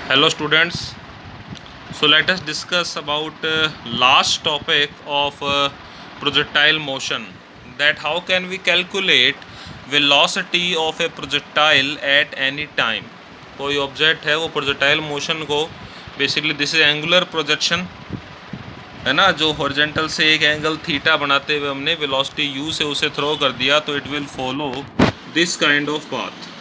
Hello students, so let us discuss about last topic of projectile motion, that how can we calculate velocity of a projectile at any time। कोई object है वो projectile motion को basically this is angular projection है ना, जो horizontal से एक angle theta बनाते हुए हमने वेलोसिटी u से उसे थ्रो कर दिया तो it will follow this kind of path.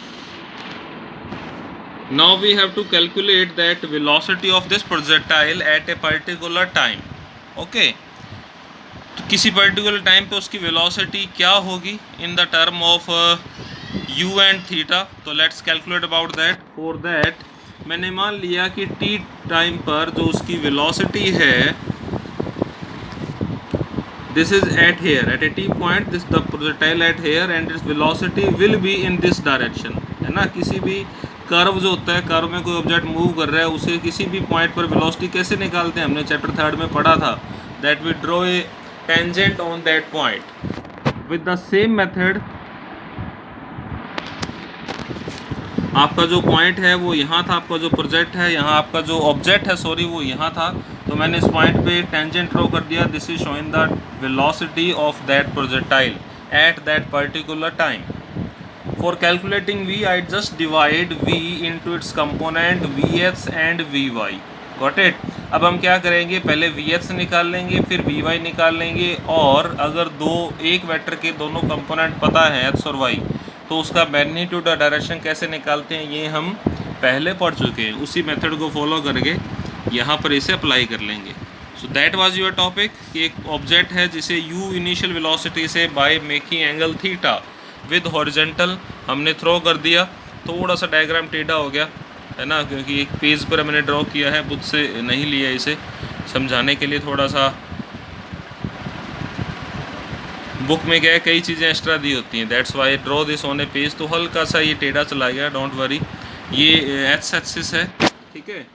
Now we have to calculate that velocity of this projectile at a particular time। Okay, तो किसी पर्टिकुलर टाइम पे उसकी वेलोसिटी क्या होगी in the term of u and theta. तो let's calculate about that. For that मैंने मान लिया कि t टाइम पर जो उसकी वेलोसिटी है, this is at here at a t point, this the projectile at here and its velocity will be in this direction, है ना। किसी भी कर्व जो होता है, कर्व में कोई ऑब्जेक्ट मूव कर रहा है, उसे किसी भी पॉइंट पर वेलोसिटी कैसे निकालते हैं, हमने चैप्टर 3 में पढ़ा था, that we draw a tangent on that point with the same method. आपका जो पॉइंट है वो यहाँ था, आपका जो प्रोजेक्ट है यहाँ, आपका जो ऑब्जेक्ट है सॉरी वो यहाँ था, तो मैंने इस पॉइंट पे टेंजेंट ड्रॉ कर दिया। This is showing the velocity of that projectile at that particular time. For calculating v, I just divide v into its component vx and vy। Got it? अब हम क्या करेंगे, पहले vx निकाल लेंगे, फिर vy निकाल लेंगे, और अगर एक वेक्टर के दोनों कंपोनेंट पता है x और y, तो उसका मैग्नीट्यूड और डायरेक्शन कैसे निकालते हैं ये हम पहले पढ़ चुके हैं। उसी मेथड को फॉलो करके यहाँ पर इसे अप्लाई कर लेंगे। So that was your topic कि एक ऑब्जेक्ट है जिसे u इनिशियल वेलोसिटी से by making angle theta with horizontal हमने थ्रो कर दिया। थोड़ा सा डायग्राम टेढ़ा हो गया है ना, क्योंकि एक पेज पर मैंने ड्रॉ किया है, बुक से नहीं लिया, इसे समझाने के लिए थोड़ा सा बुक में क्या है कई चीज़ें एक्स्ट्रा दी होती हैं, that's why draw this on a page. तो हल्का सा ये टेढ़ा चला गया, डोंट वरी। ये एक्स एक्सिस है, ठीक है,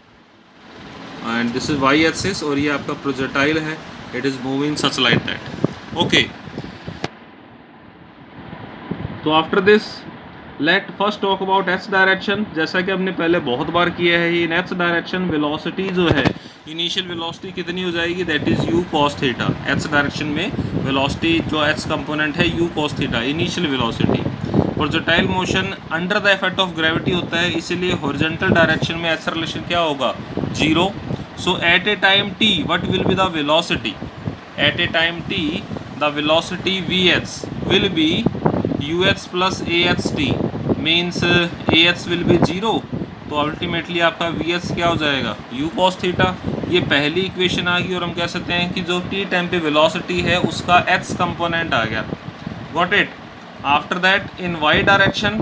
and this is Y axis, और ये आपका प्रोजेक्टाइल है, it is moving such like that. Okay, तो after this let first talk about X direction. जैसा कि हमने पहले बहुत बार किया है, इन एक्स डायरेक्शन वेलोसिटी जो है, इनिशियल वेलोसिटी कितनी हो जाएगी, that is u cos theta. X direction में वेलोसिटी जो एक्स कंपोनेंट है u cos theta initial velocity. Projectile motion under the effect of gravity होता है, इसीलिए हॉरिजॉन्टल डायरेक्शन में एक्सेलरेशन क्या होगा, 0। So at a time t what will be the velocity, at a time t the velocity vx will be ux plus axt means ax will be 0। तो ultimately आपका vx क्या हो जाएगा, u cos theta. ये पहली equation आ गई, और हम कह सकते हैं कि जो t टाइम पे वेलोसिटी है उसका x कंपोनेंट आ गया। Got it? After that in y direction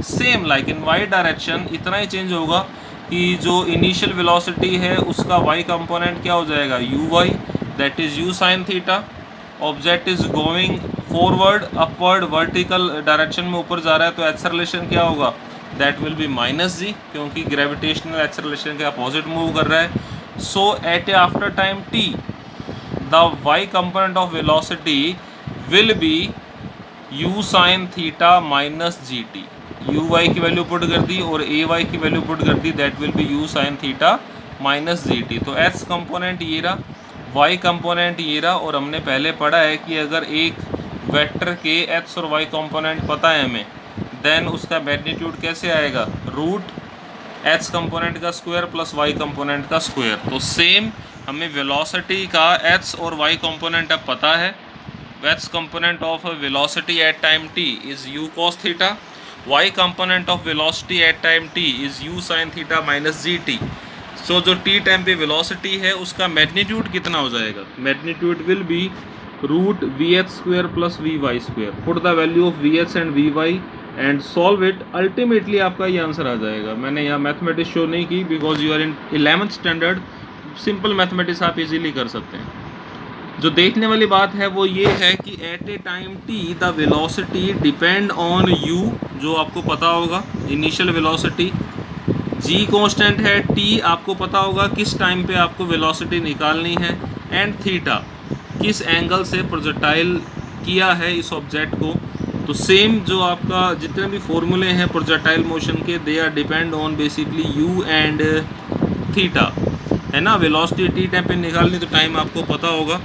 same like in y direction इतना ही चेंज होगा कि जो इनिशियल वेलोसिटी है उसका y कंपोनेंट क्या हो जाएगा, uy, that is u sin theta. Object is going forward upward vertical direction में ऊपर जा रहा है, तो एक्सेलरेशन क्या होगा, that will be minus G, क्योंकि ग्रेविटेशनल एक्सेलरेशन के अपोजिट मूव कर रहा है। So at a after time t the y component of velocity will be u sin theta minus G T. uy की वैल्यू पुट कर दी और ay की वैल्यू पुट कर दी, that will be u sin theta minus G T. तो x component ये रहा, y component ये रहा, और हमने पहले पढ़ा है कि अगर एक वेक्टर के x और y कंपोनेंट पता है हमें, देन उसका मैग्नीट्यूड कैसे आएगा, रूट x कंपोनेंट का स्क्वायर प्लस y कंपोनेंट का स्क्वायर। तो सेम हमें वेलोसिटी का x और y कंपोनेंट अब पता है। x component of velocity at time t is u cos theta, y component of velocity at time t is u sin theta minus G T. So जो t time पे velocity है उसका magnitude कितना हो जाएगा, magnitude will be root vx square plus vy square. Put the value of vx and vy and solve it, ultimately आपका ये answer आ जाएगा। मैंने यहाँ मैथमेटिक्स शो नहीं की because you are in 11th standard, simple mathematics आप easily कर सकते हैं। जो देखने वाली बात है वो ये है कि at a time t the velocity depend on u, जो आपको पता होगा इनिशियल वेलोसिटी, g कांस्टेंट है, t आपको पता होगा किस टाइम पे आपको वेलोसिटी निकालनी है, एंड थीटा किस एंगल से प्रोजेक्टाइल किया है इस ऑब्जेक्ट को, तो सेम जो आपका जितने भी फॉर्मूले हैं प्रोजेक्टाइल मोशन के, they are depend on basically u and theta, है ना। वेलोसिटी टी टाइम पे निकालनी तो टाइम आपको पता होगा।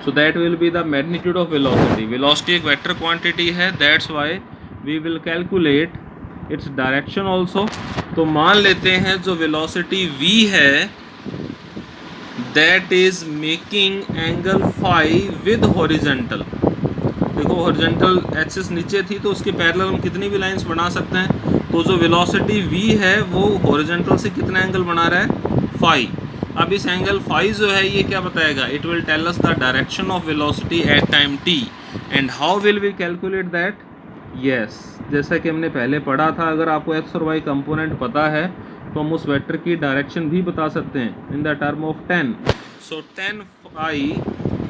So that will be the magnitude of velocity. Velocity एक वेक्टर क्वांटिटी है, that's why we will calculate its direction also. तो मान लेते हैं जो वेलोसिटी v है that is making angle phi with horizontal. देखो हॉरिजेंटल एक्सिस नीचे थी तो उसके पैरेलल हम कितनी भी लाइंस बना सकते हैं। तो जो वेलोसिटी v है वो हॉरिजेंटल से कितना एंगल बना रहा है, फाई। अब इस एंगल फाई जो है ये क्या बताएगा, it will tell us the direction of velocity at time t। And how will we calculate that, yes जैसा कि हमने पहले पढ़ा था, अगर आपको x और y कंपोनेंट पता है तो हम उस वेक्टर की डायरेक्शन भी बता सकते हैं in the term of tan। So tan phi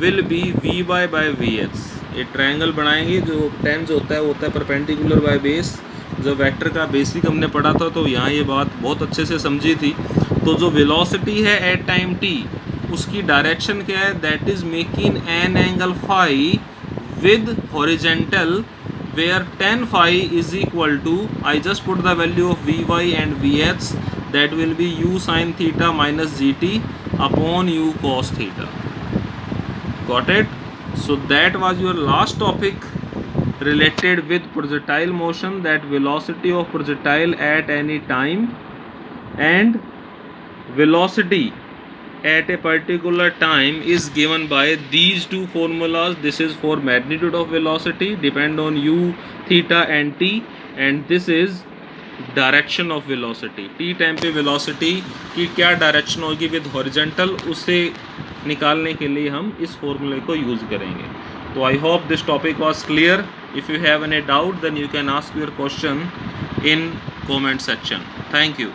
will be vy by vx। एक ट्रायंगल बनाएंगे, जो tan जो होता है परपेंडिकुलर बाय बेस। जो वेक्टर का बेसिक हमने पढ़ा था तो यहाँ ये बात बहुत अच्छे से समझी थी। तो जो वेलोसिटी है एट टाइम t उसकी डायरेक्शन क्या है, that is making an angle phi with horizontal where tan phi is equal to, I just put the value of vy and vx, that will be u sin theta minus gt upon u cos theta. Got it? So that was your last topic related with projectile motion, that velocity of projectile at any time and velocity at a particular time is given by these two formulas. This is for magnitude of velocity, depend on u, theta and t, and this is direction of velocity। t time पे velocity की क्या direction होगी with horizontal, उसे निकालने के लिए हम इस फॉर्मूले को यूज़ करेंगे। तो I hope this topic was clear. If you have any doubt then you can ask your question in comment section. Thank you.